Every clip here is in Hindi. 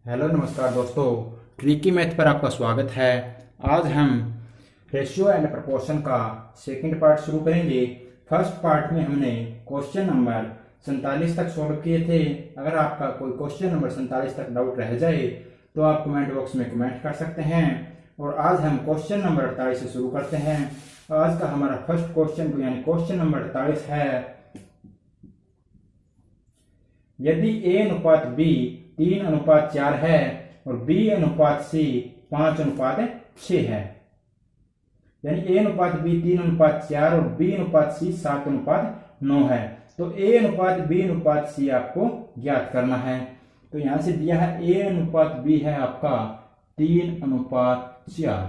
हेलो नमस्कार दोस्तों, ट्रिकी मैथ पर आपका स्वागत है। आज हम रेशियो एंड प्रपोर्शन का सेकंड पार्ट शुरू करेंगे। फर्स्ट पार्ट में हमने क्वेश्चन नंबर 47 तक सॉल्व किए थे। अगर आपका कोई क्वेश्चन नंबर 47 तक डाउट रह जाए तो आप कमेंट बॉक्स में कमेंट कर सकते हैं। और आज हम क्वेश्चन नंबर 48 से शुरू करते हैं। आज का हमारा फर्स्ट क्वेश्चन यानी क्वेश्चन नंबर 48 है, यदि a अनुपात b 3:4 है और b अनुपात c 5:6 है, यानी a अनुपात b 3:4 और b अनुपात c 7:9 है, तो a अनुपात b अनुपात c आपको ज्ञात करना है। तो यहां से दिया है a अनुपात b है आपका 3:4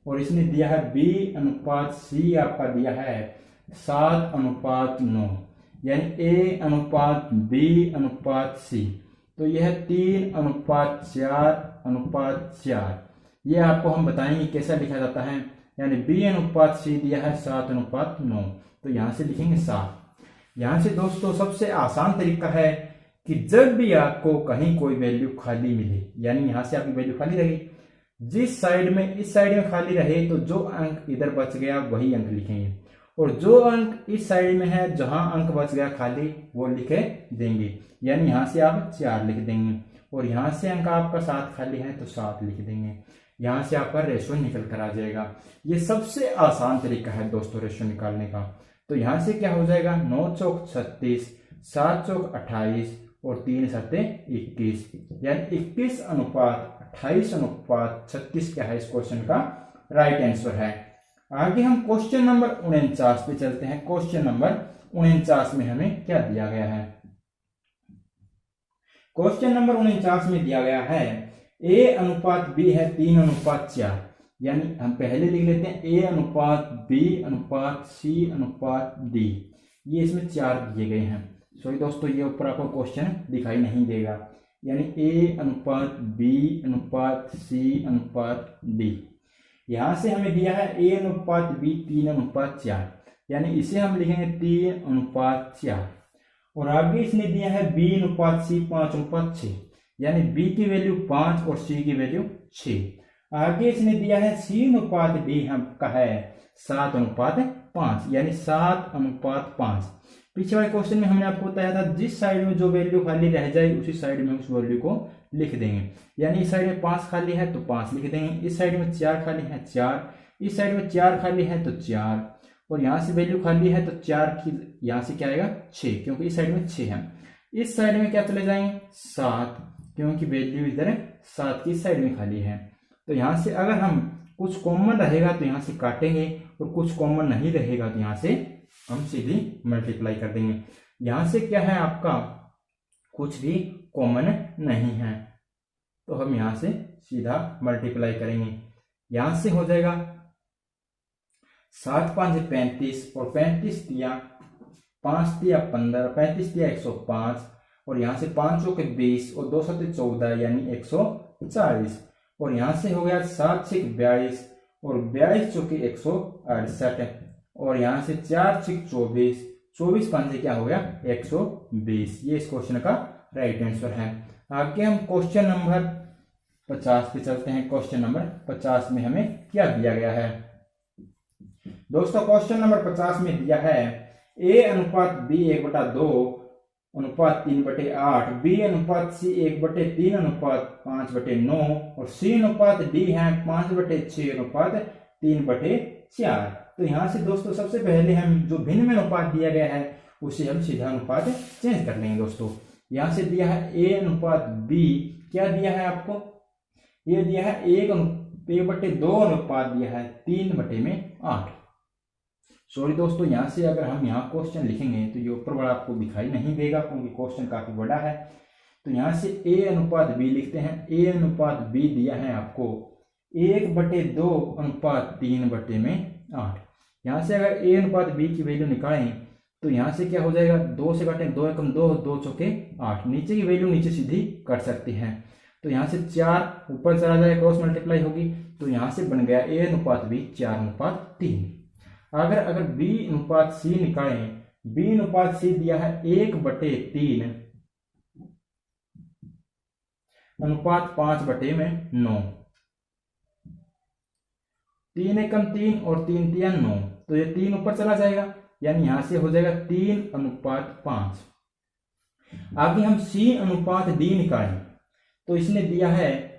और इसने दिया है b अनुपात c आपका दिया है 7:9, यानी a अनुपात b अनुपात c, तो यह 3:4:4। ये आपको हम बताएंगे कैसा लिखा जाता है। यानी b अनुपात c दिया है 7:9, तो यहां से लिखेंगे 7। यहां से दोस्तों सबसे आसान तरीका है कि जब भी आपको कहीं कोई वैल्यू खाली मिले, यानी यहां से आपकी वैल्यू खाली रही, जिस साइड में इस साइड में खाली रहे तो जो अंक इधर बच गया वही अंक लिखेंगे, और जो अंक इस साइड में है जहां अंक बच गया खाली वो लिखे देंगे। यानी यहां से आप 4 लिख देंगे और यहां से अंक आपका 7 खाली है तो 7 लिख देंगे। यहां से आपका रेशो निकल कर आ जाएगा। ये सबसे आसान तरीका है दोस्तों रेशो निकालने का। तो यहां से क्या हो जाएगा, 9 चौक 36, 7 चौक 28 और 3 सत्ते 21, यानी 21:28:36 क्या है इस क्वेश्चन का राइट आंसर है। आगे हम क्वेश्चन नंबर 49 पे चलते हैं। क्वेश्चन नंबर 49 में हमें क्या दिया गया है। क्वेश्चन नंबर 49 में दिया गया है a अनुपात b है 3:4, यानी हम पहले लिख लेते हैं a अनुपात b अनुपात c अनुपात d। ये इसमें 4 दिए गए हैं। सॉरी दोस्तों, ये ऊपर आपको क्वेश्चन दिखाई नहीं देगा। यानी a अनुपात b अनुपात c अनुपात d। यहां से हमें दिया है a अनुपात b 3:4, यानी इसे हम लिखेंगे 3:4। और आगे इसने दिया है b अनुपात c 5:6, यानी b की वैल्यू 5 और c की वैल्यू 6। आगे इसने दिया है c अनुपात d हम का है 7:5, यानी 7:5। पिछले वाले क्वेश्चन में हमने आपको बताया था जिस साइड में जो वैल्यू खाली रह जाए उसी साइड में उस वैल्यू को लिख देंगे। यानी इस साइड में 5 खाली है तो 5 लिख देंगे, इस साइड में 4 खाली है 4, इस साइड में 4 खाली है तो 4, और यहां से वैल्यू खाली है तो 4 की यहां से क्या आएगा 6, क्योंकि इस साइड में 6 है। इस साइड में क्या चले जाएंगे 7, क्योंकि वैल्यू इधर 7 की साइड में खाली है। तो यहां से अगर हम कुछ कॉमन रहेगा तो यहां से काटेंगे और कुछ कॉमन नहीं रहेगा तो यहां से हम सीधी मल्टीप्लाई कर देंगे। यहां से क्या है आपका कुछ भी कॉमन नहीं है तो हम यहां से सीधा मल्टीप्लाई करेंगे। यहां से हो जाएगा 7 5 35 और 35 दिया 5 दिया 15, 35 दिया 105, और यहां से 5 चौके 20 और 2 7 14, यानी 140। और यहां से हो गया 7 6 42 और 42 चौके 168, और यहां से 4 6 24, 24 5 से क्या हो गया 120। ये इस क्वेश्चन का राइट आंसर है। आगे हम क्वेश्चन नंबर 50 पे चलते हैं। क्वेश्चन नंबर 50 में हमें क्या दिया गया है दोस्तों। क्वेश्चन नंबर 50 में दिया है a अनुपात b 1/2 अनुपात 3/8, b अनुपात c 1/3 अनुपात 5/9 और c अनुपात d है 5/6 अनुपात 3/4। तो यहां से दोस्तों सबसे पहले हम जो भिन्न में अनुपात दिया गया है उसे हम सीधा अनुपात चेंज कर लेंगे दोस्तों। यहां से दिया है a अनुपात b, क्या दिया है आपको, ये दिया है 1/2 अनुपात दिया है 3/8। सॉरी दोस्तों, यहां से अगर हम यहाँ क्वेश्चन लिखेंगे तो ये ऊपर वाला आपको दिखाई नहीं देगा क्योंकि क्वेश्चन काफी बड़ा है। तो यहां से a अनुपात b लिखते हैं। a अनुपात b दिया है आपको 1/2 अनुपात 3/8। यहां से अगर a अनुपात b की वैल्यू निकालें तो यहां से क्या हो जाएगा, 2 से काटें 2 एकम 2, 2 चौके 8, नीचे की वैल्यू नीचे सीधी कर सकते हैं। तो यहां से 4 ऊपर चला जाएगा, क्रॉस मल्टीप्लाई होगी, तो यहां से बन गया a अनुपात b 4:3। अगर b अनुपात c निकालें, b अनुपात c दिया है 1/3 अनुपात 5/9। 3 एकम 3 और 3 तिया 9, तो ये 3 ऊपर चला जाएगा, यानी यहां से हो जाएगा 3:5। आगे हम C/D निकालें, तो इसने दिया है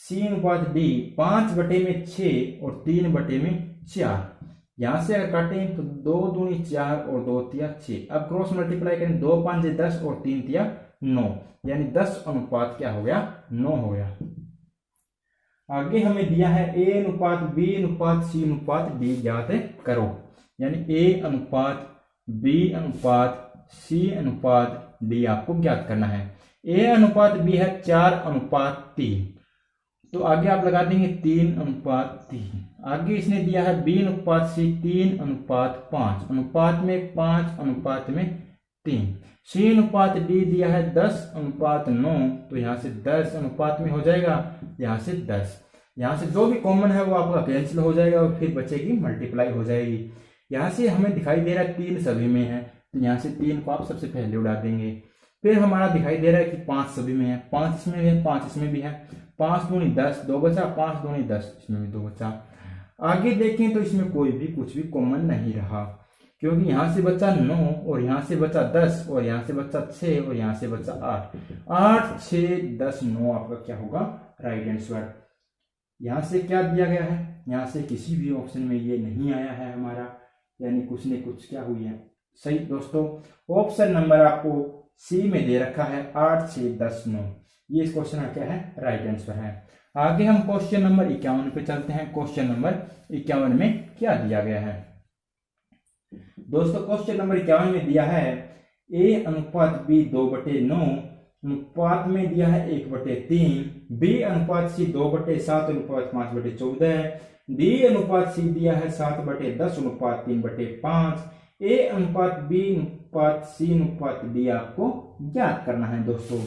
C/D 5/6 और 3/4। यहां से अगर काटें तो 2 दूनी 4 और 2 तिया 6। अब क्रॉस मल्टीप्लाई करें, 2 5 10 और 3 तिया 9, यानी 10 अनुपात क्या हो गया, 9 हो गया। आगे हमें दिया है A/B/C/D ज्ञात करो, यानी A/B/C/D आपको ज्ञात करना है। A/B है 4/3, तो आगे आप लगा देंगे 3/3। आगे इसने दिया है B/C 3/5, अनुपात में 5/3। C/D दिया है 10/9, तो यहां से 10 अनुपात में हो जाएगा, यहां से 10। यहां से जो भी कॉमन है वो आपका कैंसिल हो जाएगा और फिर बचेगी मल्टीप्लाई हो जाएगी। यहां से हमें दिखाई दे रहा है 3 सभी में है, तो यहां से 3 को आप सबसे पहले उड़ा देंगे। फिर हमारा दिखाई दे रहा है कि 5 सभी में है, 5 इसमें भी है, 5 इसमें भी है। 5 दूनी 10, 2 बचा, 5 दूनी 10, इसमें भी 2 बचा। आगे देखें तो इसमें कोई भी कुछ भी कॉमन नहीं रहा, क्योंकि यहां से बचा 9 और यहां से बचा 10 और यहां से बचा 6 और यहां से बचा 8। 8 6 10 9 आपका क्या होगा, राइट आंसर। यहां से क्या दिया गया है, यहां से किसी भी ऑप्शन में ये नहीं आया है हमारा, यानी कुछ ने कुछ क्या हुई है सही। दोस्तों ऑप्शन नंबर आपको सी में दे रखा है 8 6 10 9, ये इस क्वेश्चन का क्या है, राइट आंसर है। आगे हम क्वेश्चन नंबर 51 पे चलते हैं। क्वेश्चन नंबर 51 में क्या दिया गया है दोस्तों, क्वेश्चन नंबर 51 में दिया है A/B 2/9, अनुपात में दिया है 1/3। B/C 2/7 अनुपात 5/14। D/C दिया है 7/10 अनुपात 3/5। A/B/C/D आपको ज्ञात करना है दोस्तों।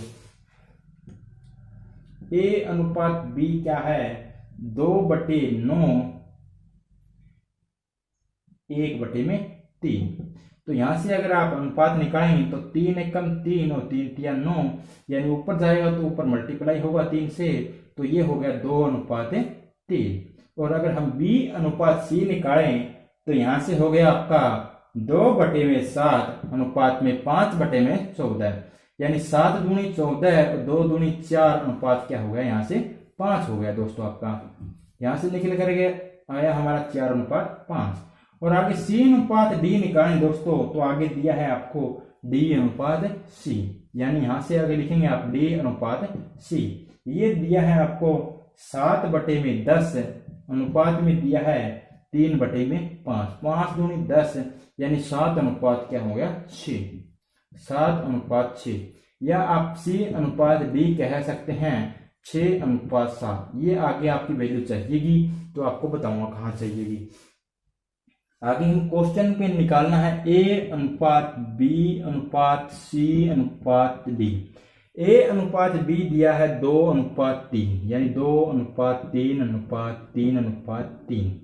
A/B क्या है, 2/9 1/3। तो यहां से अगर आप अनुपात निकालेंगे तो 3 एकम 3 और 3 तिया 9, यानी ऊपर जाएगा तो ऊपर मल्टीप्लाई होगा 3 से, तो ये हो गया 2/3। और अगर हम B/C निकालें तो यहां से हो गया आपका 2/7 अनुपात में 5/14, यानी 7 दूनी 14 और 2 दूनी 4 अनुपात क्या हो गया, यहां से 5 हो गया दोस्तों आपका। यहां से निकल करके आया हमारा 4/5। और आगे C/D निकालें दोस्तों, तो आगे दिया है आपको D/C, यानी यहां से आगे लिखेंगे आप D/C। ये दिया है आपको 7/10 अनुपात में दिया है 3/5। 5 दूनी 10, यानी 7 अनुपात क्या हो गया, 6। 7/6, या आप C/D कह सकते हैं 6/7। ये आगे आपकी वैल्यू चाहिएगी, तो आपको बताऊंगा कहां चाहिएगी। आगे हम क्वेश्चन पे निकालना है A/B/C/D। A/B दिया है 2/3, यानी 2/3/3/3/3।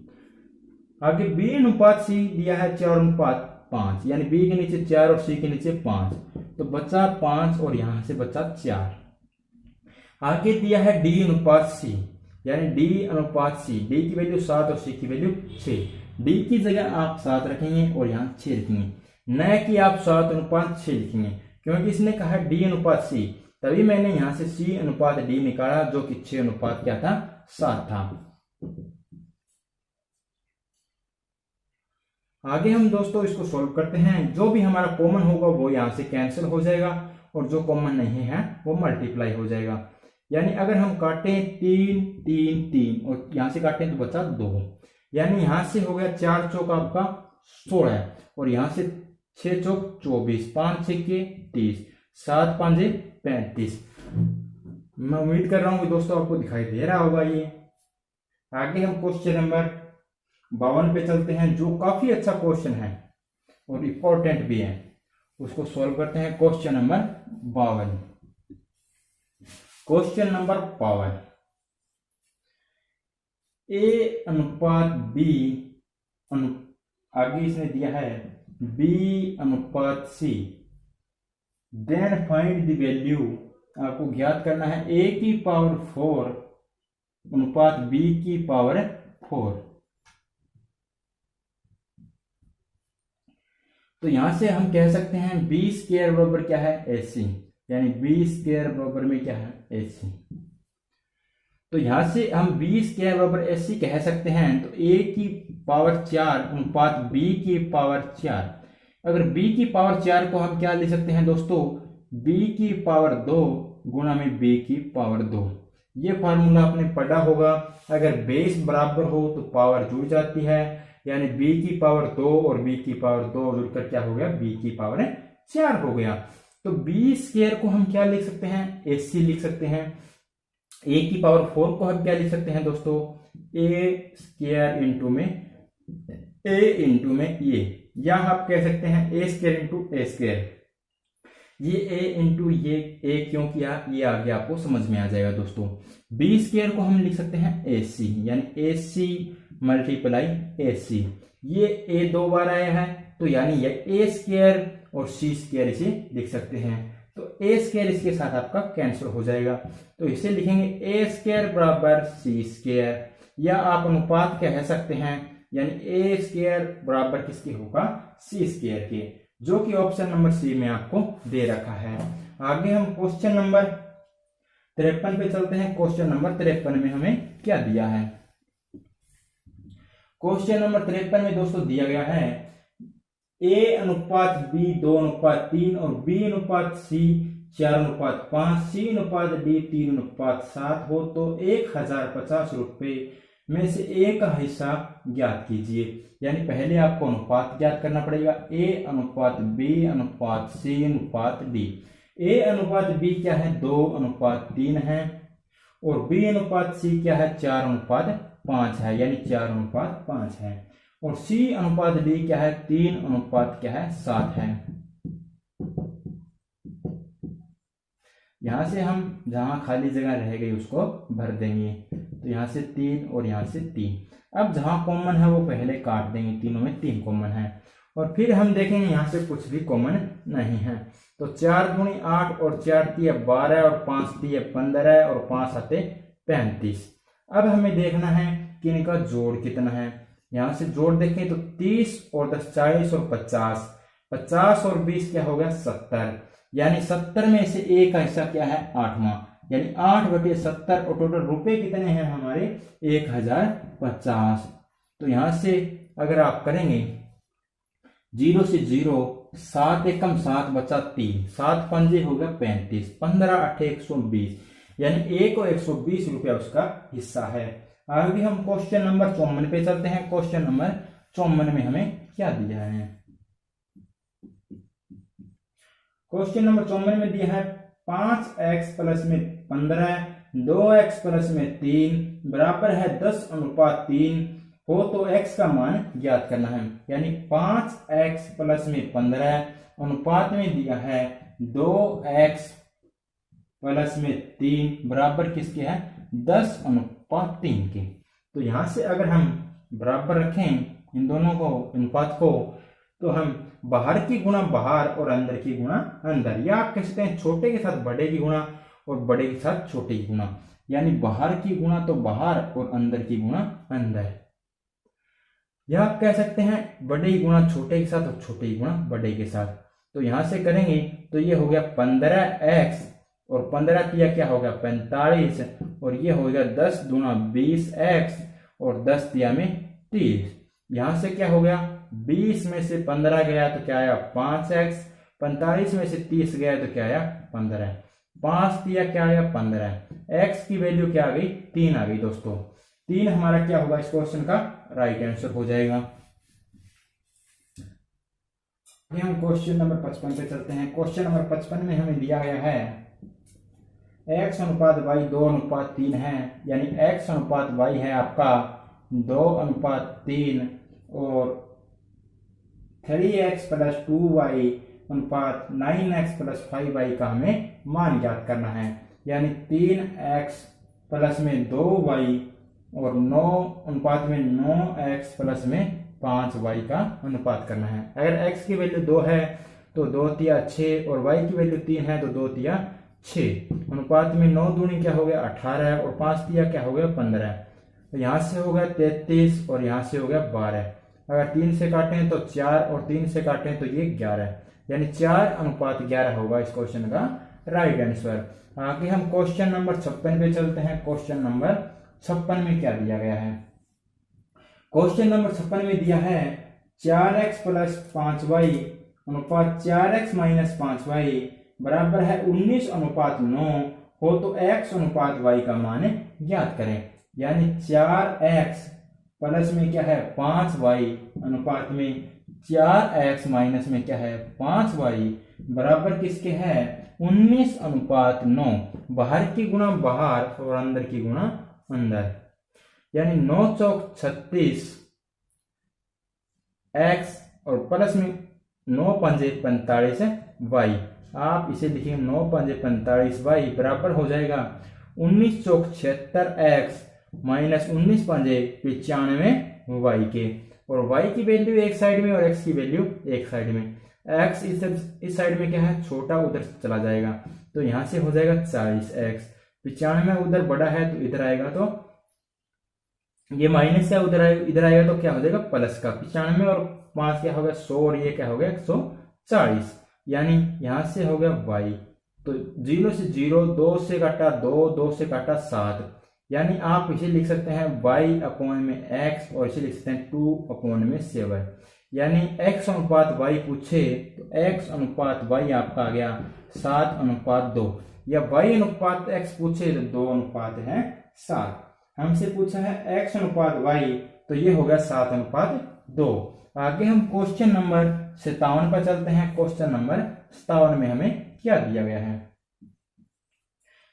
आगे B/C दिया है 4/5, यानी B के नीचे 4 और C के नीचे 5, तो बचा 5 और यहां से बचा 4। आगे दिया है D/C, यानी D/C। D की वैल्यू 7 और C की वैल्यू 6। D की जगह आप 7 रखेंगे और यहाँ 6 लिखेंगे, न कि आप 7/6 लिखेंगे, क्योंकि इसने कहा D/C, तभी मैंने यहां से C/D निकाला, जो कि 6 अनुपात क्या था, 7 था। आगे हम दोस्तों इसको सॉल्व करते हैं। जो भी हमारा कॉमन होगा वो यहां से कैंसिल हो जाएगा और जो कॉमन नहीं है वो मल्टीप्लाई हो जाएगा। यानी अगर हम काटें 3 3 3 और यहां से काटें तो बचा 2, यानी यहां से हो गया 4 चौक आपका 16 और यहां से 6 चौक 24, 5 6 30, 7 5 35। मैं उम्मीद कर रहा हूं कि दोस्तों आपको दिखाई दे रहा होगा ये। आगे हम क्वेश्चन नंबर 52 पे चलते हैं, जो काफी अच्छा क्वेश्चन है और इंपॉर्टेंट भी है। उसको सॉल्व करते हैं। Question number 52। Question number 52, A/B आगे इसने दिया है B/C, then find the value आपको ज्ञात करना है a की पावर 4 अनुपात b की पावर 4। तो यहां से हम कह सकते हैं b स्क्वायर बराबर क्या है ac, यानी b स्क्वायर बराबर में क्या है ac। तो यहां से हम b स्क्वायर बराबर ac कह सकते हैं। तो a की पावर 4 अनुपात b की पावर 4। अगर b की पावर 4 को हम क्या लिख सकते हैं दोस्तों, b की पावर 2 गुणा में b की पावर 2। ये फार्मूला आपने पढ़ा होगा। अगर बेस बराबर हो तो पावर जुड़ जाती है, यानी b की पावर 2 और b की पावर 2 जुड़कर क्या हो गया, b की पावर 4 हो गया। तो b स्क्वायर को हम क्या लिख सकते हैं, ac लिख सकते हैं। a की पावर 4 को हम क्या लिख सकते हैं दोस्तों, a स्क्वायर इंटू में a इंटू में ये, या आप कह सकते हैं a square into a square. ये a इंटू ये a क्यों किया, ये आगे आपको समझ में आ जाएगा दोस्तों। b स्क्वायर को हम लिख सकते हैं ac, यानी ac मल्टीप्लाई ac। ये a 2 बार आया है तो यानी ये a स्क्वायर और c स्क्वायर इसे लिख सकते हैं। तो a स्क्वायर इसके साथ आपका कैंसिल हो जाएगा, तो इसे लिखेंगे a स्क्वायर बराबर c स्क्वायर, या आप अनुपात कह सकते हैं, यानी a स्क्वायर बराबर किसके होगा, c स्क्वायर के, जो कि ऑप्शन नंबर सी में आपको दे रखा है। आगे हम क्वेश्चन नंबर 53 पे चलते हैं। क्वेश्चन नंबर 53 में हमें क्या दिया है, क्वेश्चन नंबर 53 में दोस्तों दिया गया है a अनुपात b 2 अनुपात 3 और b अनुपात c 4 अनुपात 5, c अनुपात d 3 अनुपात 7 हो तो 1050 रुपए में से a का हिस्सा ज्ञात कीजिए। यानी पहले आपको अनुपात ज्ञात करना पड़ेगा, a अनुपात b अनुपात c अनुपात d। a अनुपात b क्या है, 2 अनुपात 3 है, और b अनुपात c क्या है, 4 अनुपात 5 है, यानी 4 अनुपात 5 है, और c अनुपात d क्या है, 3 अनुपात क्या है 7 है। यहां से हम जहां खाली जगह रह गई उसको भर देंगे, तो यहां से 3 और यहां से 3। अब जहां कॉमन है वो पहले काट देंगे, तीनों में 3 कॉमन है, और फिर हम देखेंगे यहां से कुछ भी कॉमन नहीं है। तो 4 दूनी 8 और 4 तिया 12 और 5 तिया 15 और 5 आते 35। अब हमें देखना है कि इनका जोड़ कितना है। यहां से जोड़ देखें तो 30 और 10 40 और 50, 50 और 20 क्या हो गया 70, यानी 70 में से a का हिस्सा क्या है 8वां, यानी 8/70, और टोटल रुपए कितने हैं हमारे 1050। तो यहां से अगर आप करेंगे 0 से 0, 7 एकम 7 बचा 3, 7 पंजे हो गया 35, 15 8 120, यानी a को 120 रुपया उसका हिस्सा है। आगे हम क्वेश्चन नंबर 54 पे चलते हैं। क्वेश्चन नंबर 54 में हमें क्या दिया है, क्वेश्चन नंबर 54 में दिया है 5x प्लस में 15, 2x प्लस में 3 बराबर है 10 अनुपात 3 हो तो x का मान ज्ञात करना है। यानी 5x प्लस में 15 अनुपात में दिया है 2x प्लस में 3 बराबर किसके है 10 अनुपात 3 के। तो यहां से अगर हम बराबर रखें इन दोनों को अनुपात को, तो हम बाहर की गुणा बाहर और अंदर की गुणा अंदर, या आप कह सकते हैं छोटे के साथ बड़े की गुणा और बड़े के साथ छोटे की गुणा, यानी बाहर की गुणा तो बाहर और अंदर की गुणा अंदर, या आप कह सकते हैं बड़े की गुणा छोटे के साथ और छोटे की गुणा बड़े के साथ। तो यहां से करेंगे तो ये हो गया 15x और 15 तिया क्या हो गया 45, और ये हो गया 10 दूना 20x और 10 तिया में 30। यहां से क्या हो गया 20 में से 15 गया तो क्या आया 5x, 45 में से 30 गया तो क्या आया 15, 5 तिया क्या आया 15, x की वैल्यू क्या आ गई 3 आ गई दोस्तों। 3 हमारा क्या होगा इस क्वेश्चन का राइट आंसर हो जाएगा। हम क्वेश्चन नंबर 55 पे चलते हैं। क्वेश्चन नंबर 55 में हमें दिया गया है x अनुपात y 2 अनुपात 3 है, यानी x अनुपात y है आपका 2 अनुपात 3 और 3x प्लस 2y अनुपात 9x प्लस 5y का हमें मान ज्ञात करना है। यानी 3x प्लस में 2y और 9 अनुपात में 9x प्लस में 5y का अनुपात करना है। अगर x की वैल्यू 2 है तो 2 तिया 6 और y की वैल्यू 3 है तो 2 तिया 6 अनुपात में 9 दूनी क्या हो गया 18 और 5 दिया क्या हो गया 15। तो यहाँ से हो गया 33 और यहाँ से हो गया 12। अगर 3 से काटें तो 4 और 3 से काटें तो ये 11, यानी 4:11 होगा इस क्वेश्चन का राइट आंसर। आगे हम क्वेश्चन नंबर 56 पे चलते हैं। क्वेश्चन नंबर 56 में क्या दिया गया है? क्वेश्चन नंबर 56 में दिया है 4x प्लस 5y अनुपात 4x माइनस 5y बराबर है 19:9 हो तो x अनुपात y का मान ज्ञात करें। यानी 4x प्लस में क्या है 5y अनुपात में 4x माइनस में क्या है 5y बराबर किसके है 19:9। बाहर की गुणा बाहर और अंदर की गुणा अंदर, यानी 9 चौक 36 x और प्लस में 9 पंजे 45 y। आप इसे लिखेंगे 9 पंजे 45 y बराबर हो जाएगा 19 चौक 76 x माइनस 19 पंजे 95 y के। और y की वैल्यू एक साइड में और x की वैल्यू एक साइड में। x इस साइड में क्या है छोटा, उधर चला जाएगा तो यहां से हो जाएगा 40x। 95 उधर बड़ा है तो इधर आएगा, तो ये माइनस है, उधर इधर आएगा तो क्या हो जाएगा प्लस का। 95 और 5 क्या हो गया 100 और ये क्या हो गया 140, यानी यहां से हो गया y। तो 0 से 0, 2 से काटा 2, 2 से काटा 7, यानी आप इसे लिख सकते हैं y अपॉन में x और इसे लिख सकते हैं 2 अपॉन में 7। यानी x अनुपात y पूछे तो x अनुपात y आपका आ गया 7:2, या y अनुपात x पूछे तो 2:7। हमसे पूछा है x अनुपात y तो ये हो गया 7:2। आगे हम क्वेश्चन नंबर 57 पर चलते हैं। क्वेश्चन नंबर 57 में हमें क्या दिया गया है?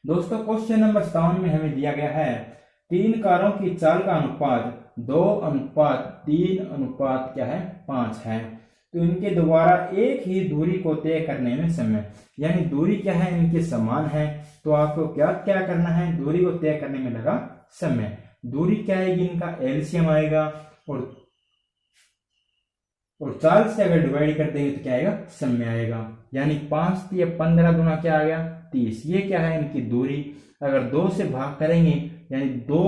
दोस्तों क्वेश्चन नंबर 57 में हमें दिया गया है 3 कारों की चाल का अनुपात 2:3 क्या है 5 है, तो इनके द्वारा एक ही दूरी को तय करने में समय, यानी दूरी क्या है इनके समान है, तो आपको क्या करना है दूरी को तय करने में लगा समय। दूरी क्या आएगी इनका एलसीएम आएगा, और 4 से अगर डिवाइड कर देंगे तो क्या आएगा समय आएगा। यानी 5 या 15 गुना क्या आ गया 30। ये क्या है इनकी दूरी। अगर 2 से भाग करेंगे यानी 2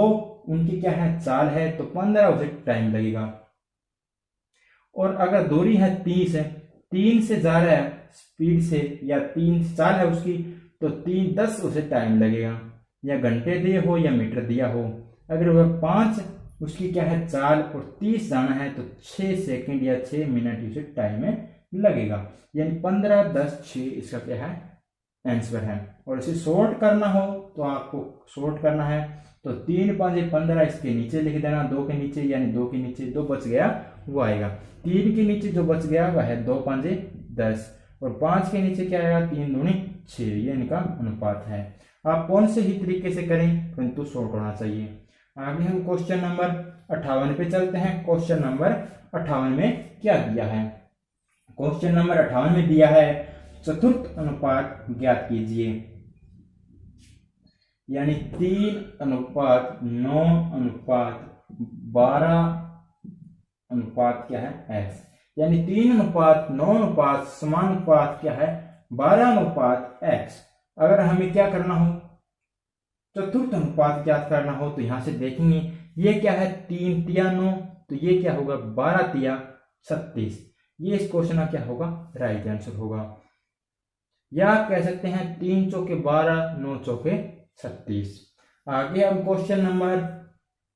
उनकी क्या है चाल है तो 15 उसे टाइम लगेगा। और अगर दूरी है 30 है, 3 से जा रहा है स्पीड से या 3 चाल है उसकी, तो 10 उसे टाइम लगेगा, या घंटे दिए हो या मीटर दिया हो। अगर वह 5 उसकी क्या है चाल और 30 जाना है तो 6 सेकंड या 6 मिनट उसे टाइम में लगेगा। यानी 15, 10, 6 इसका क्या है आंसर है। और इसे शॉर्ट करना हो तो आपको शॉर्ट करना है तो 3 5 15 इसके नीचे लिख देना, 2 के नीचे, यानी 2 के नीचे 2 बच गया वो आएगा। 3 के नीचे जो बच गया वह है 2 5 10, और 5 के नीचे क्या आएगा 3 दूनी 6। ये इनका अनुपात है। आप कौन से ही तरीके से करें परंतु शॉर्ट होना चाहिए। आगे हम क्वेश्चन नंबर 58 पे चलते हैं। क्वेश्चन नंबर 58 में क्या दिया है? क्वेश्चन नंबर 58 में दिया है चतुर्थ अनुपात ज्ञात कीजिए, यानी 3:9:12 क्या है x, यानी 3:9 समानुपात क्या है 12:x। अगर हमें क्या करना हो चतुर्थ अनुपात ज्ञात करना हो तो यहां से देखेंगे ये क्या है 3 तिया 9, तो ये क्या होगा 12 तिया 36। ये इस क्वेश्चन का क्या होगा राइट आंसर होगा। या आप कह सकते हैं 3 चौके 12, 9 चौके 36। आगे हम क्वेश्चन नंबर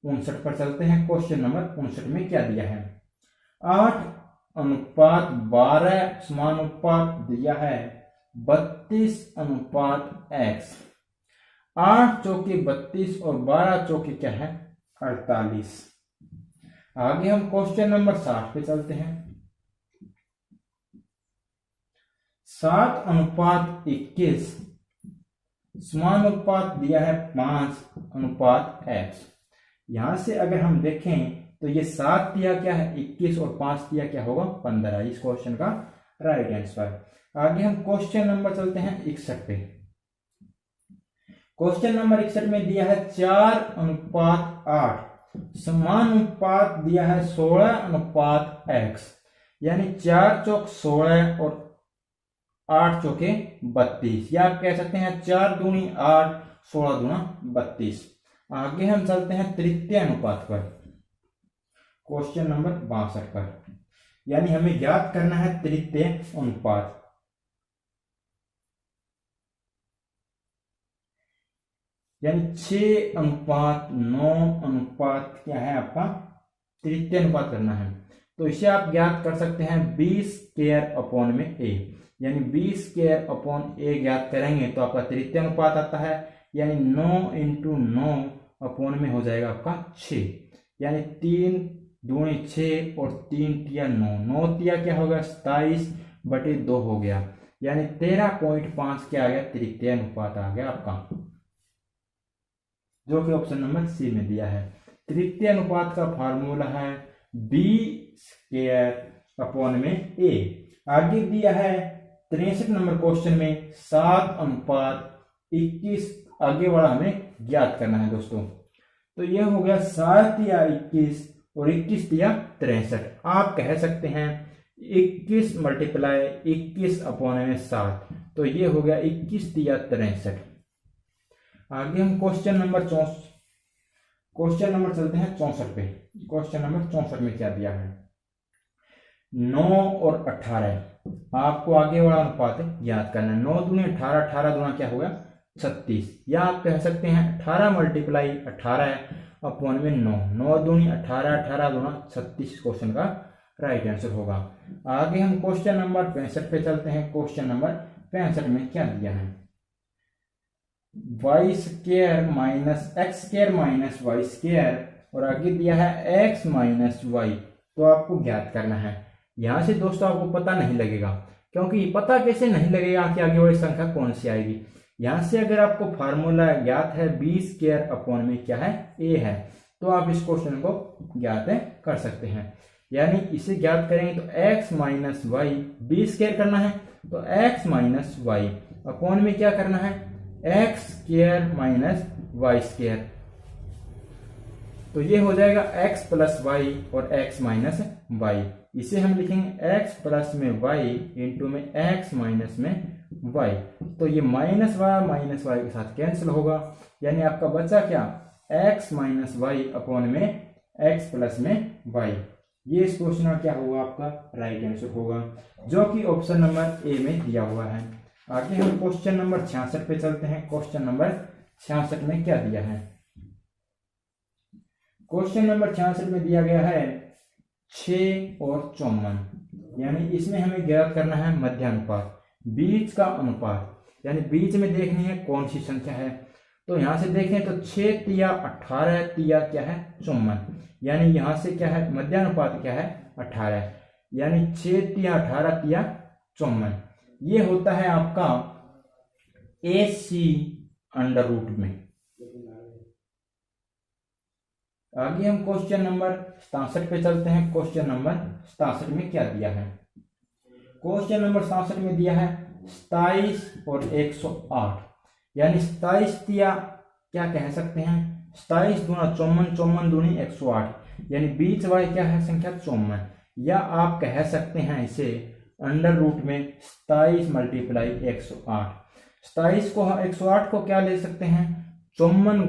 59 पर चलते हैं। क्वेश्चन नंबर 59 में क्या दिया है 8:12 समानुपात दिया है 32:x। 8 चौके 32 और 12 चौके क्या है 48। आगे हम क्वेश्चन नंबर 60 पे चलते हैं। 7:21 समानुपात दिया है 5:x। यहां से अगर हम देखें तो ये 7 दिया क्या है 21 और 5 दिया क्या होगा 15। इस क्वेश्चन का राइट आंसर। आगे हम क्वेश्चन नंबर चलते हैं 61 पे। क्वेश्चन नंबर 61 में दिया है 4:8 समानुपात दिया है 16:x, यानी 4 चौक 16 और 8 चौके 32, या आप कह सकते हैं 4 दूनी 8, 16 दूना 32। आगे हम चलते हैं तृतीय अनुपात पर, क्वेश्चन नंबर 62 पर, यानी हमें ज्ञात करना है तृतीय अनुपात। यानी 6:9 क्या है आपका तृतीय अनुपात करना है। तो इसे आप ज्ञात कर सकते हैं b² a, यानी b² ज्ञात करेंगे तो आपका तृतीय अनुपात आता है, यानी 9 × 9 हो जाएगा आपका 6, यानी 3 दूनी 6 और 3 तिया 9, 9 तिया क्या होगा 27/2 हो गया, यानी 13.5 क्या आ गया तृतीय अनुपात आ गया आपका, जो कि ऑप्शन नंबर सी में दिया है। तृतीय अनुपात का फार्मूला है b² a। आगे दिया है 63 नंबर क्वेश्चन में 7:21, आगे वाला हमें ज्ञात करना है दोस्तों। तो यह हो गया 7 या 21 और 21 या 63। आप कह सकते हैं 21 × 21/7, तो ये हो गया 21 या 63। आगे हम क्वेश्चन नंबर चलते हैं 64 पे। क्वेश्चन नंबर 64 में क्या दिया है, 9 और 18, आपको आगे वाला अनुपात याद करना है। 9 दूनी 18, 18 दूना क्या होगा 36, या आप कह सकते हैं 18 × 18/9, 9 दूनी 18, 18 दूना 36 क्वेश्चन का राइट आंसर होगा। आगे हम क्वेश्चन नंबर 65 पे चलते हैं। क्वेश्चन नंबर 65 में क्या दिया है, y² - x² - y², और आगे दिया है x - y, तो आपको ज्ञात करना है। यहां से दोस्तों आपको पता नहीं लगेगा, क्योंकि पता कैसे नहीं लगेगा कि आगे वाली संख्या कौन सी आएगी। यहां से अगर आपको फार्मूला ज्ञात है b² क्या है a है, तो आप इस क्वेश्चन को ज्ञात कर सकते हैं। यानी इसे ज्ञात करेंगे तो x - y, b² करना है तो x - y अपॉन में क्या करना है x² - y², तो ये हो जाएगा x + y और x - y। इसे हम लिखेंगे x + में y इंटू में x - में y, तो ये -y के साथ कैंसिल होगा, यानी आपका बचा क्या x - y अपॉन में x + में y। ये इस क्वेश्चन का क्या होगा आपका राइट आंसर होगा, जो कि ऑप्शन नंबर ए में दिया हुआ है। आगे हम क्वेश्चन नंबर 66 पे चलते हैं। क्वेश्चन नंबर 66 में क्या दिया है, क्वेश्चन नंबर 66 में दिया गया है 6 और 54, यानी इसमें हमें ज्ञात करना है मध्यानुपात, बीच का अनुपात, यानी बीच में देखनी है कौन सी संख्या है। तो यहां से देखें तो 6 तिया 18 तिया क्या है 54, यानी यहां से क्या है मध्यानुपात क्या है 18, यानी 6 तिया 18 तिया 54, ये होता है आपका AC√, में। आगे हम क्वेश्चन नंबर 67 पे चलते हैं। क्वेश्चन नंबर 67 में क्या दिया है, क्वेश्चन नंबर 67 में दिया है 27 और 108, यानी 27 तिया क्या कह सकते हैं 27 दूना 54, 54 दूनी 108, यानी बीच वाली क्या है संख्या 54, या आप कह सकते हैं इसे √, में 27 × 108। 27 को 108 को क्या ले सकते हैं 54 ×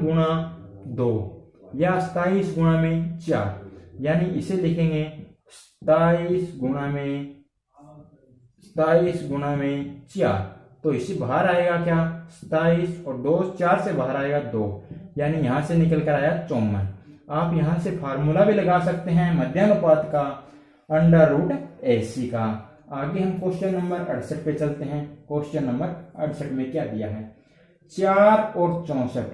2, या 27 × 4, यानी इसे लिखेंगे 27 × 4, तो इसे बाहर आएगा क्या 27 और 2 4 से बाहर आएगा 2, यानी यहां से निकल कर आया 54। आप यहां से फार्मूला भी लगा सकते हैं मध्यानुपात का √AC का। आगे हम क्वेश्चन नंबर 68 पे चलते हैं। क्वेश्चन नंबर 68 में क्या दिया है 4 और 64,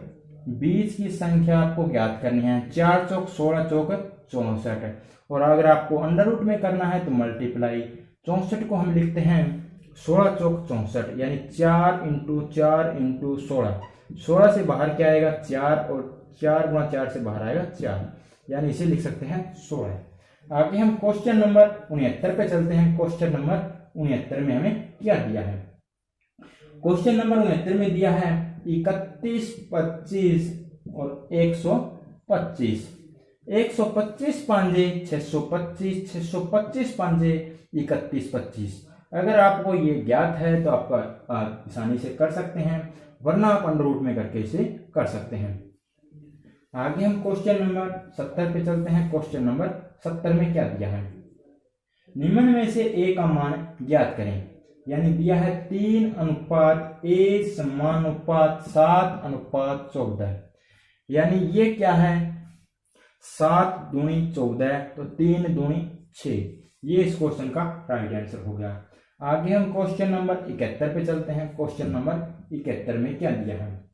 बीच की संख्या आपको ज्ञात करनी है। 4 चौक 16 चौक 64, और अगर आपको √, में करना है तो मल्टीप्लाई। 64 को हम लिखते हैं 16 चौक 64, यानी 4 × 4 × 16, 16 से बाहर क्या आएगा 4, और 4 × 4 से बाहर आएगा 4, यानी इसे लिख सकते हैं 16। आगे हम क्वेश्चन नंबर 69 पे चलते हैं। क्वेश्चन नंबर 69 में हमें क्या दिया है, क्वेश्चन नंबर 69 में दिया है 31, 25 और 125। 125 पांजे 625, 625 पांजे 31, 25, अगर आपको ये ज्ञात है तो आप आसानी से कर सकते हैं, वरना आप अंडर रूट में करके इसे कर सकते हैं। आगे हम क्वेश्चन नंबर 70 पे चलते हैं। क्वेश्चन नंबर 70 में क्या दिया है, निम्न में से ए का मान ज्ञात करें। यानी दिया है 3:a=7:14, यानी ये क्या है 7 दूनी 14, तो 3 दूनी 6, ये इस क्वेश्चन का राइट आंसर हो गया। आगे हम क्वेश्चन नंबर 71 पे चलते हैं। क्वेश्चन नंबर 71 में क्या दिया है,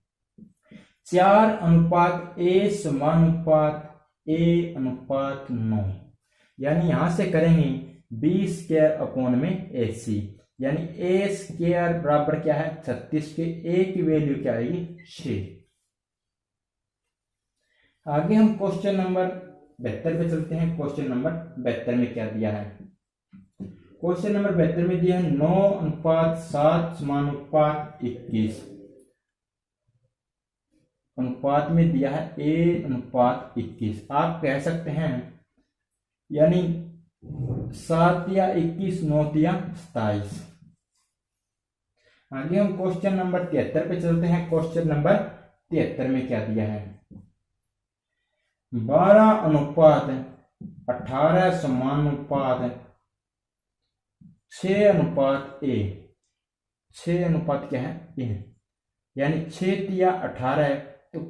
4:a=a/9, यानी यहां से करेंगे b² यानी a² बराबर क्या है 36 के, a की वैल्यू क्या आएगी 6। आगे हम क्वेश्चन नंबर 72 पे चलते हैं। क्वेश्चन नंबर 72 में क्या दिया है, क्वेश्चन नंबर 72 में दिया है 9:7=21, अनुपात में दिया है a/21। आप कह सकते हैं यानी 7 या 21, 9 या 27। आगे हम क्वेश्चन नंबर 73 पे चलते हैं। क्वेश्चन नंबर 73 में क्या दिया है, 12:18:6:a, 6 क्या है a, यानी 6 तिया 18, तो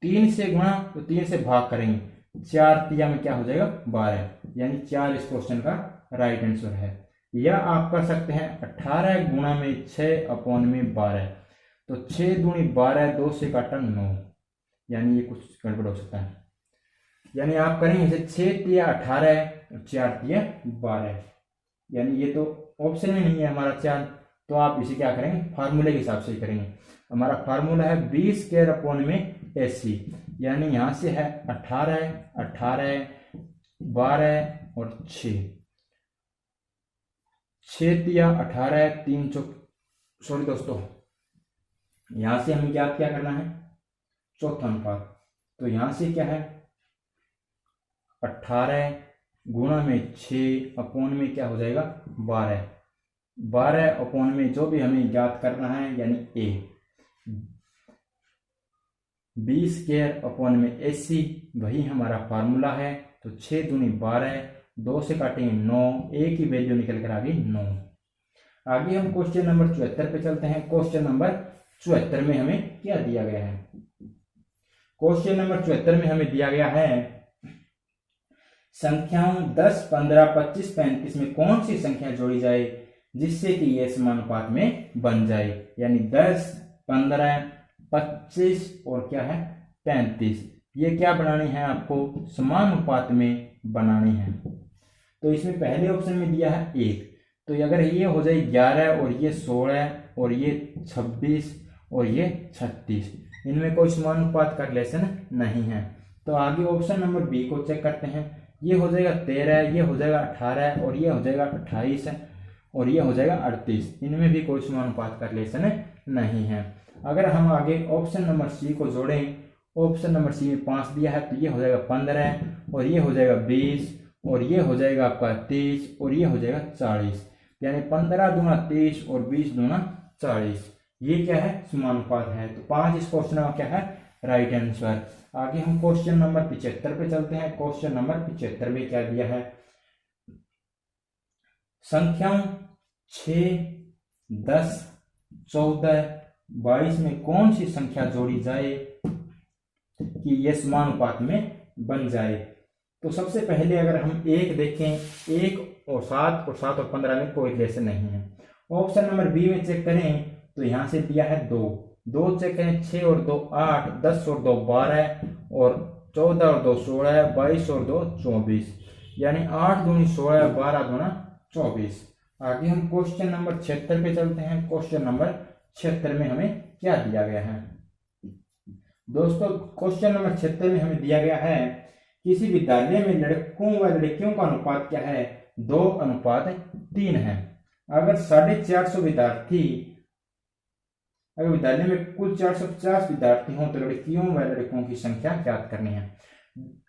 3 से गुणा तो 3 से भाग करेंगे, 4 तिया में क्या हो जाएगा 12, यानी 4 इस क्वेश्चन का राइट आंसर है। या आप कर सकते हैं 18 गुणा में 6/12, तो 6 दूनी 12, 2 से काटा 9, यानी ये कुछ गड़बड़ हो सकता है। यानी आप करेंगे इसे 6 तिया 18, 4 तिया 12, यानी ये तो ऑप्शन में नहीं है हमारा 4, तो आप इसे क्या करेंगे फार्मूले के हिसाब से ही करेंगे। हमारा फार्मूला है b²/ac, यानी यहां से है 18, 18, 12 और 6, 6 तिया 18, 3 चौक, सॉरी दोस्तों, यहां से हमें क्या करना है चौथा अनुपात, तो यहां से क्या है 18 गुणा में 6 अपोन में क्या हो जाएगा 12, 12 अपोन में जो भी हमें ज्ञात करना है यानी a, b² में ac, वही हमारा फार्मूला है। तो 6 दूनी 12, 2 से काटेंगे 9, a की वैल्यू निकल कर आ गई 9। आगे हम क्वेश्चन नंबर 74 पे चलते हैं। क्वेश्चन नंबर 74 में हमें क्या दिया गया है, क्वेश्चन नंबर 74 में हमें दिया गया है संख्याओं 10, 15, 25, 35 में कौन सी संख्या जोड़ी जाए जिससे कि यह समानुपात में बन जाए। यानी 10, 15, 25 और क्या है 35, ये क्या बनानी है आपको समानुपात में बनानी है। तो इसमें पहले ऑप्शन में दिया है 1, तो अगर ये हो जाए 11 और ये 16 और ये 26 और ये 36, इनमें कोई समानुपात का रिलेशन नहीं है। तो आगे ऑप्शन नंबर बी को चेक करते हैं, ये हो जाएगा 13, ये हो जाएगा 18 और ये हो जाएगा 28 और ये हो जाएगा 38, इनमें भी कोई समानुपात का रिलेशन नहीं है। अगर हम आगे ऑप्शन नंबर सी को जोड़ें, ऑप्शन नंबर सी में 5 दिया है, तो ये हो जाएगा 15 और ये हो जाएगा 20 और ये हो जाएगा आपका 30 और ये हो जाएगा 40, यानी 15 दूना 30 और 20 दूना 40, ये क्या है समानुपात है। तो 5 इस क्वेश्चन का क्या है राइट आंसर। आगे हम क्वेश्चन नंबर 75 पे चलते हैं। क्वेश्चन नंबर 75 में क्या दिया है, संख्याओं 6, 10, 14, 22 में कौन सी संख्या जोड़ी जाए कि यह समानुपात में बन जाए। तो सबसे पहले अगर हम 1 देखें, 1 और 7 और 7 और 15 में कोई रिलेशन नहीं है। ऑप्शन नंबर बी में चेक करें तो यहां से दिया है 2 चेक करें, 6 और 2 8, 10 और 2 12 और 14 और 2 16, 22 और 2 24, यानी 8 दूनी 16, 12 दूना 24। आगे हम क्वेश्चन नंबर 76 पे चलते हैं। क्वेश्चन नंबर 76 में हमें क्या दिया गया है दोस्तों, क्वेश्चन नंबर 76 में हमें दिया गया है किसी विद्यालय में लड़कों व लड़कियों का अनुपात क्या है 2:3 है। अगर 450 विद्यार्थी, अगर विद्यालय में कुल 450 विद्यार्थी हों तो लड़कियों व लड़कों की संख्या ज्ञात करनी है।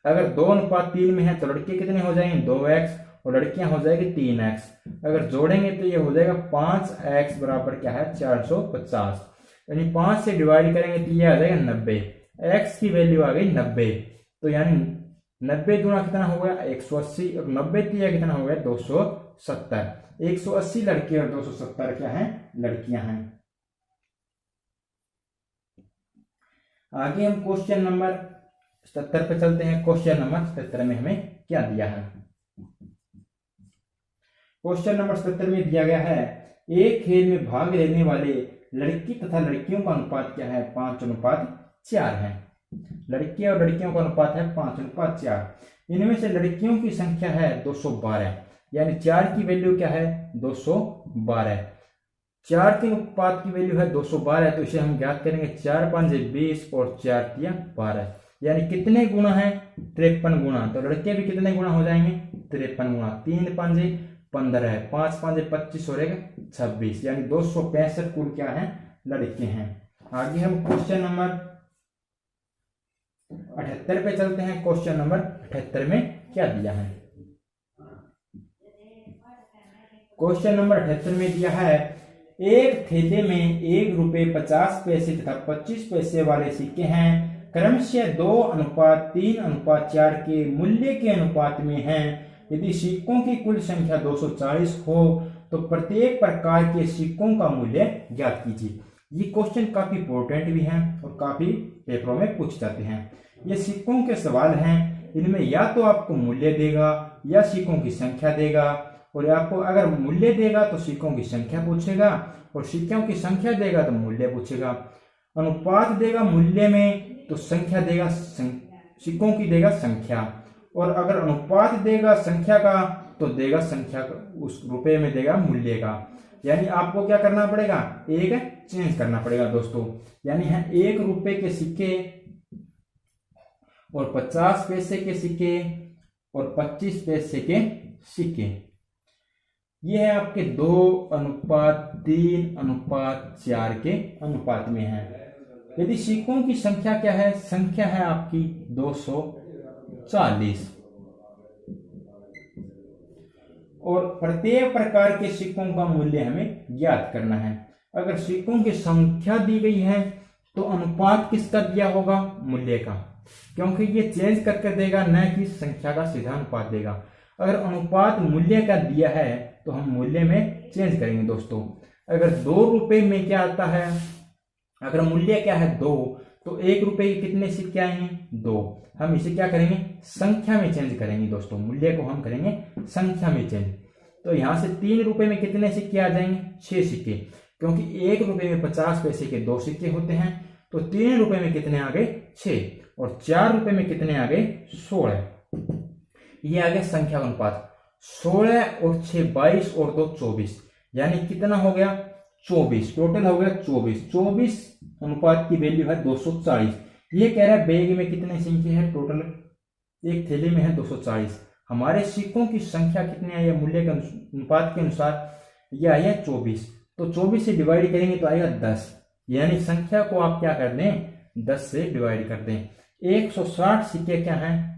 अगर 2:3 में है तो लड़के कितने हो जाएंगे 2x और लड़कियां हो जाएगी 3x। अगर जोड़ेंगे तो ये हो जाएगा 5x बराबर क्या है 450, यानी 5 से डिवाइड करेंगे तो ये आ जाएगा 90। x की वैल्यू आ गई 90, तो यानी 90 गुना कितना हो गया 180 और 90 तिया कितना हो गया 270। 180 लड़के और 270 क्या है लड़कियां हैं। आगे हम क्वेश्चन नंबर 77 पे चलते हैं। क्वेश्चन नंबर 77 में हमें क्या दिया है। क्वेश्चन नंबर 77 में दिया गया है एक खेल में भाग लेने वाले लड़की तथा लड़कियों का अनुपात क्या है 5:4 है। लड़कियां और लड़कियों का अनुपात है 5:4। इनमें से लड़कियों की संख्या है 212, यानी 4 की वैल्यू क्या है 212। 4 के अनुपात की वैल्यू है 212, तो इसे हम ज्ञात करेंगे 4 5 20 और 4 तिया 12, यानी कितने गुना है 53 गुना। तो लड़के भी कितने गुना हो जाएंगे 53 गुना। 3 5 15 है, 5 5 25 और 26, यानी 265 कुल क्या है लड़के हैं। आगे हम क्वेश्चन नंबर 78 पे चलते हैं। क्वेश्चन नंबर 78 में क्या दिया है। क्वेश्चन नंबर 78 में दिया है एक थैले में 1 रुपए 50 पैसे तथा 25 पैसे वाले सिक्के हैं, क्रमशः 2:3:4 के मूल्य के अनुपात में हैं। यदि सिक्कों की कुल संख्या 240 हो तो प्रत्येक प्रकार के सिक्कों का मूल्य ज्ञात कीजिए। ये क्वेश्चन काफी इंपॉर्टेंट भी हैं और काफी पेपरों में पूछ जाते हैं। ये सिक्कों के सवाल हैं, इनमें या तो आपको मूल्य देगा या सिक्कों की संख्या देगा, और आपको अगर मूल्य देगा तो सिक्कों की संख्या पूछेगा और सिक्कों की संख्या देगा तो मूल्य पूछेगा। अनुपात देगा मूल्य में तो संख्या देगा, सिक्कों की देगा संख्या, और अगर अनुपात देगा संख्या का तो देगा संख्या उस रुपए में देगा मूल्य का। यानी आपको क्या करना पड़ेगा एक चेंज करना पड़ेगा दोस्तों। यानी है 1 रुपए के सिक्के और 50 पैसे के सिक्के और 25 पैसे के सिक्के, ये है आपके 2:3:4 के अनुपात में है। यदि सिक्कों की संख्या क्या है, संख्या है आपकी 240, और प्रत्येक प्रकार के सिक्कों का मूल्य हमें ज्ञात करना है। अगर सिक्कों की संख्या दी गई है तो अनुपात किसका दिया होगा मूल्य का, क्योंकि ये चेंज करके देगा न कि संख्या का सीधा अनुपात देगा। अगर अनुपात मूल्य का दिया है तो हम मूल्य में चेंज करेंगे दोस्तों। अगर 2 रुपए में क्या आता है, अगर मूल्य क्या है 2, तो 1 रुपए के कितने सिक्के आएंगे 2। हम इसे क्या करेंगे संख्या में चेंज करेंगे दोस्तों, मूल्य को हम करेंगे संख्या में चेंज। तो यहां से 3 रुपए में कितने सिक्के आ जाएंगे 6 सिक्के, क्योंकि 1 रुपए में 50 पैसे के 2 सिक्के होते हैं। तो 3 रुपए में कितने आ गए 6, और 4 रुपए में कितने आ गए 16। ये आ गया संख्या का अनुपात। 16 और 6 22 और 2 24, यानी कितना हो गया 24, टोटल हो गया 24। 24 अनुपात की वैल्यू है 240। ये कह रहा है बैग में कितने सिक्के हैं टोटल, एक थैले में है 240। हमारे सिक्कों की संख्या कितनी आई है मूल्य के अनुपात के अनुसार, यह आई है 24। तो 24 से डिवाइड करेंगे तो आएगा 10, यानी संख्या को आप क्या कर दें 10 से डिवाइड कर दें। 160 सिक्के क्या हैं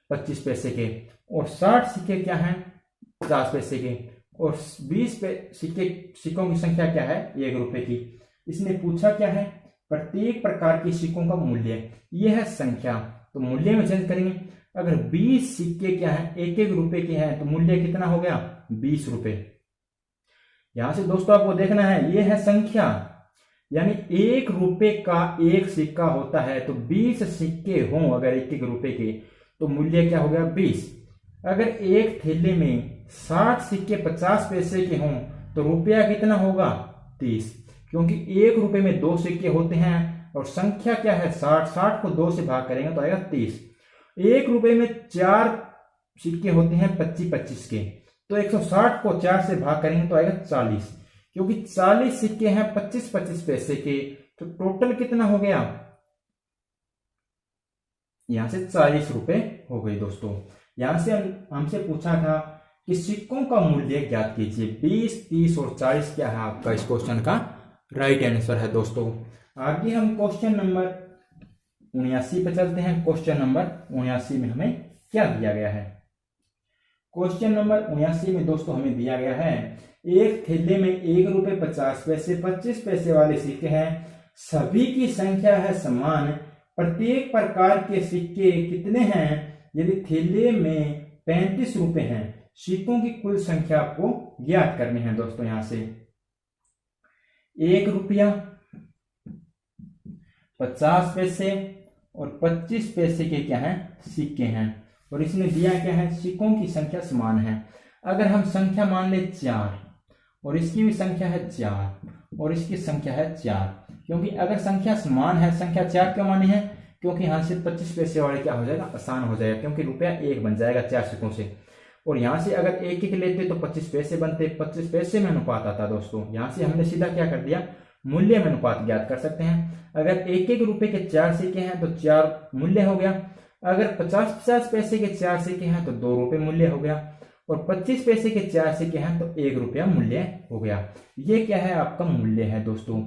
25 पैसे के, और 60 सिक्के क्या हैं 50 पैसे के, और 20 सिक्कों की संख्या क्या है 1 रुपए की। इसने पूछा क्या है प्रत्येक प्रकार के सिक्कों का मूल्य, यह है संख्या, तो मूल्य में चेंज करेंगे। अगर 20 सिक्के क्या है 1-1 रुपए के हैं तो मूल्य कितना हो गया 20 रुपए। यहां से दोस्तों आपको देखना है यह है संख्या, यानी 1 रुपए का 1 सिक्का होता है, तो 20 सिक्के हों अगर 1-1 रुपए के तो मूल्य क्या हो गया 20। अगर एक थैले में 60 सिक्के 50 पैसे के हों तो रुपया कितना होगा 30, क्योंकि 1 रुपए में 2 सिक्के होते हैं और संख्या क्या है 60। 60 को 2 से भाग करेंगे तो आएगा 30। 1 रुपए में 4 सिक्के होते हैं 25-25 के, तो 160 को 4 से भाग करेंगे तो आएगा 40, क्योंकि 40 सिक्के हैं 25-25 पैसे के, तो टोटल कितना हो गया यहां से 40 रुपए हो गए दोस्तों। यहां से हमसे पूछा था कि सिक्कों का मूल्य ज्ञात कीजिए। 20, 30 और 40 क्या है आपका इस क्वेश्चन का राइट आंसर है दोस्तों। आगे हम क्वेश्चन नंबर 79 पे चलते हैं। क्वेश्चन नंबर 79 में हमें क्या दिया गया है। क्वेश्चन नंबर 79 में दोस्तों हमें दिया गया है एक थैले में 1 रुपए 50 पैसे 25 पैसे वाले सिक्के हैं, सभी की संख्या है समान, प्रत्येक प्रकार के सिक्के कितने हैं? यदि थैले में 35 रुपए हैं, सिक्कों की कुल संख्या आपको ज्ञात करनी है। दोस्तों यहां से 1 रुपया 50 पैसे और 25 पैसे के क्या है सिक्के हैं, और इसने दिया क्या है सिक्कों की संख्या समान है। अगर हम संख्या मान ले 4 और इसकी भी संख्या है 4 और इसकी संख्या है 4, क्योंकि अगर संख्या समान है, संख्या 4 क्यों मानी है? क्योंकि यहां से 25 पैसे वाले क्या हो जाएगा आसान हो जाएगा, क्योंकि रुपया 1 बन जाएगा 4 सिक्कों से, और यहां से अगर 1 लेते तो 25 पैसे बनते, 25 पैसे में अनुपात आता। दोस्तों यहां से हमने सीधा क्या कर दिया मूल्य में अनुपात ज्ञात कर सकते हैं। अगर 1 रुपए के 4 सिक्के हैं तो 4 मूल्य हो गया, अगर 50 पैसे के 4 सिक्के हैं तो 2 रुपए मूल्य हो गया, और 25 पैसे के 4 सिक्के हैं तो 1 रुपया मूल्य हो गया। ये क्या है आपका मूल्य है। दोस्तों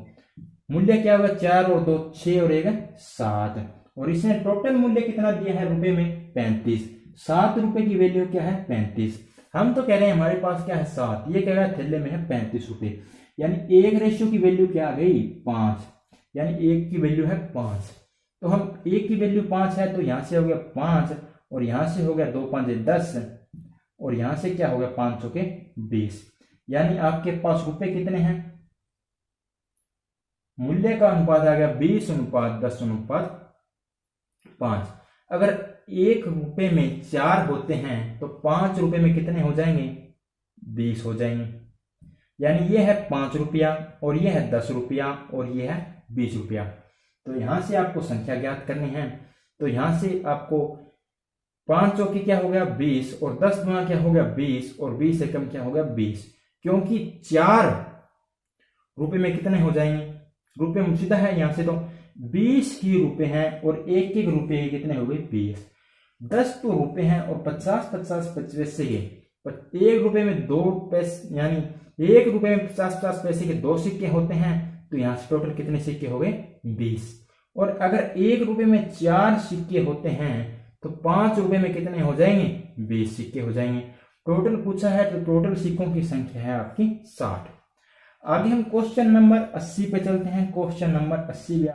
मूल्य क्या होगा 4 और 2 6 और 1 7, और इसने टोटल मूल्य कितना दिया है रुपए में 35। 7 रुपए की वैल्यू क्या है 35। हम तो कह रहे हैं हमारे पास क्या है 7, ये कह रहा है थैले में है 35 रुपए, यानी 1 रेशियो की वैल्यू क्या आ गई 5, यानी 1 की वैल्यू है 5। तो हम 1 की वैल्यू 5 है तो यहां से हो गया 5 और यहां से हो गया 2 5 10 और यहां से क्या हो गया 5 के 20, यानी आपके पास रुपए कितने हैं? मूल्य का अनुपात आ गया 20:10:5। अगर 1 रुपए में 4 होते हैं तो 5 रुपए में कितने हो जाएंगे 20 हो जाएंगे, यानी ये है 5 रुपया और ये है 10 रुपया और ये है 20 रुपया। तो यहां से आपको संख्या ज्ञात करनी है, तो यहां से आपको 5 चौके क्या हो गया 20 और 10 गुना क्या हो गया 20 और 20 एकम क्या हो गया 20, क्योंकि 4 रुपए में कितने हो जाएंगे रुपए सीधा है यहां से, तो 20 ही रुपए हैं और 1 रुपए कितने हो गए 20। 10 तो रुपए हैं और 50 पैसे के 1 रुपए में 2 पैसे, यानी 1 रुपए में 50 पैसे के 2 सिक्के होते हैं, तो यहां से टोटल कितने सिक्के हो गए 20। और अगर 1 रुपए में 4 सिक्के होते हैं तो 5 रुपए में कितने हो जाएंगे 20 सिक्के हो जाएंगे। टोटल पूछा है तो टोटल सिक्कों की संख्या है आपकी 60। आगे हम क्वेश्चन नंबर 80 पे चलते हैं। क्वेश्चन नंबर 80,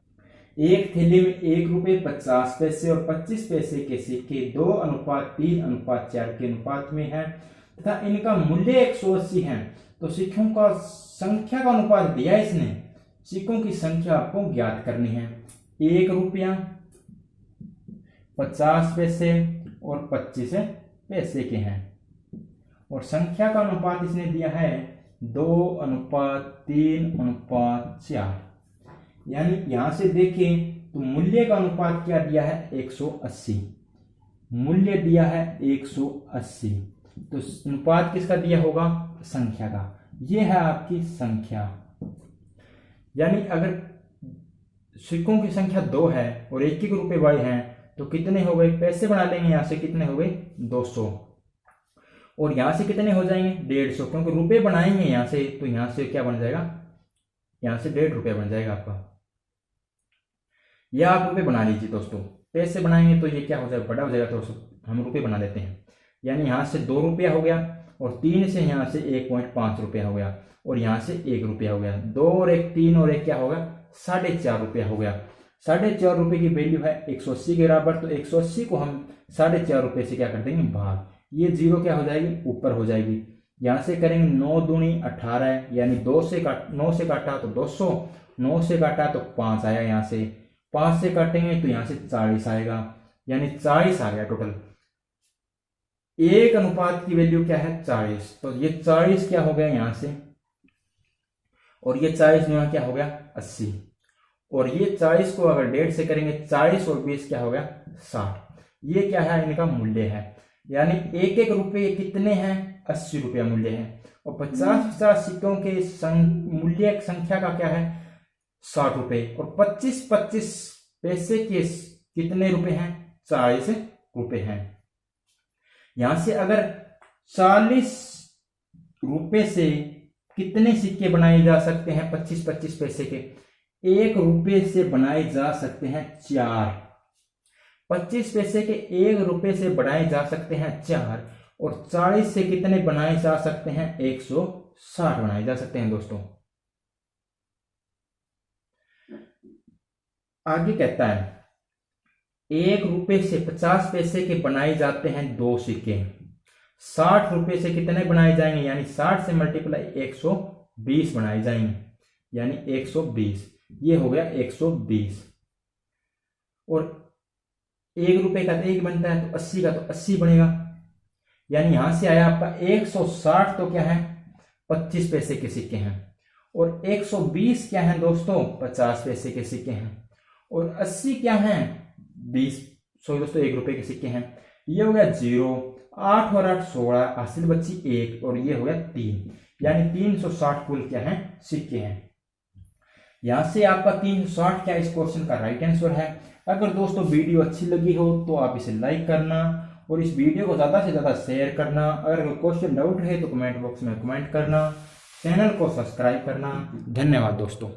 एक थैली में 1 रुपए 50 पैसे और 25 पैसे के सिक्के 2:3:4 के अनुपात में है तथा इनका मूल्य 180 है, तो सिक्कों का संख्या का अनुपात दिया इसने, सिक्कों की संख्या आपको ज्ञात करनी है। 1 रुपया 50 पैसे और 25 पैसे के हैं, और संख्या का अनुपात इसने दिया है 2:3:4, यानी यहां से देखें तो मूल्य का अनुपात क्या दिया है 180, मूल्य दिया है 180, तो अनुपात किसका दिया होगा संख्या का, ये है आपकी संख्या। यानी अगर सिक्कों की संख्या 2 है और 1 रुपए वाले हैं तो कितने हो गए, पैसे बना लेंगे यहां से, कितने हो गए 200, और यहां से कितने हो जाएंगे 150, क्योंकि रुपए बनाएंगे यहां से, तो यहां से क्या बन जाएगा, यहां से 1.5 रुपया बन जाएगा आपका, या आप रुपए बना लीजिए दोस्तों, पैसे बनाएंगे तो ये क्या हो जाएगा बड़ा हो जाएगा, तो हम रुपए बना लेते हैं। यानी यहां से 2 रुपया हो गया और 3 से यहां से 1.5 रुपया हो गया और यहां से 1 रुपया हो गया, 2 और 1 3 और 1 क्या होगा 4.5 रुपया हो गया। 4.5 रुपए की वैल्यू है 180 के बराबर, तो 180 को हम 4.5 रुपए से क्या कर देंगे भाग, ये 0 क्या हो जाएगी ऊपर हो जाएगी। यहां से करेंगे 9 दूनी 18, यानी 9 से काटा तो 200, 9 से काटा तो 5 आया, यहां से 5 से काटेंगे तो यहां से 40 आएगा, यानी 40 आ गया टोटल। 1 अनुपात की वैल्यू क्या है 40, तो ये 40 क्या हो गया यहां से, और ये 40 गुना क्या हो गया 80, और ये 40 को अगर 1.5 से करेंगे 40 और 20 क्या हो गया 60, ये क्या है इनका मूल्य है। यानी 1 रुपए कितने हैं 80 रुपया मूल्य है, और 50 सिक्कों के मूल्य संख्या का क्या है 60 रुपए, और 25 पैसे के कितने रुपए हैं 40 रुपए हैं। यहां से अगर 40 रुपए से कितने सिक्के बनाए जा सकते हैं 25 पैसे के, 1 रुपए से बनाए जा सकते हैं 4, 25 पैसे के 1 रुपए से बनाए जा सकते हैं 4, और 40 से कितने बनाए जा सकते हैं? 160 बनाए जा सकते हैं दोस्तों। आगे कहता है 1 रुपए से 50 पैसे के बनाए जाते हैं 2 सिक्के। 60 रुपए से कितने बनाए जाएंगे? यानी 60 से मल्टीप्लाई 120 बनाए जाएंगे, यानी 120। ये हो गया 120। और 1 रुपए का तो 1 बनता है, तो 80 का तो 80 बनेगा। यानी यहां से आया आपका 160 तो क्या है? 25 पैसे के सिक्के हैं। और 120 क्या है दोस्तों? 50 पैसे के सिक्के हैं। और 80 क्या है? 20 सॉरी दोस्तों 1 रुपए के सिक्के हैं। ये हो गया 0, 8 और 8 16, हासिल बची 1, और ये हो गया 3, यानी 360 कुल क्या है? सिक्के हैं। यहां से आपका 360 क्या इस क्वेश्चन का राइट आंसर है। अगर दोस्तों वीडियो अच्छी लगी हो तो आप इसे लाइक करना और इस वीडियो को ज्यादा से ज्यादा शेयर करना। अगर कोई क्वेश्चन डाउट है तो कमेंट बॉक्स में कमेंट करना। चैनल को सब्सक्राइब करना। धन्यवाद दोस्तों।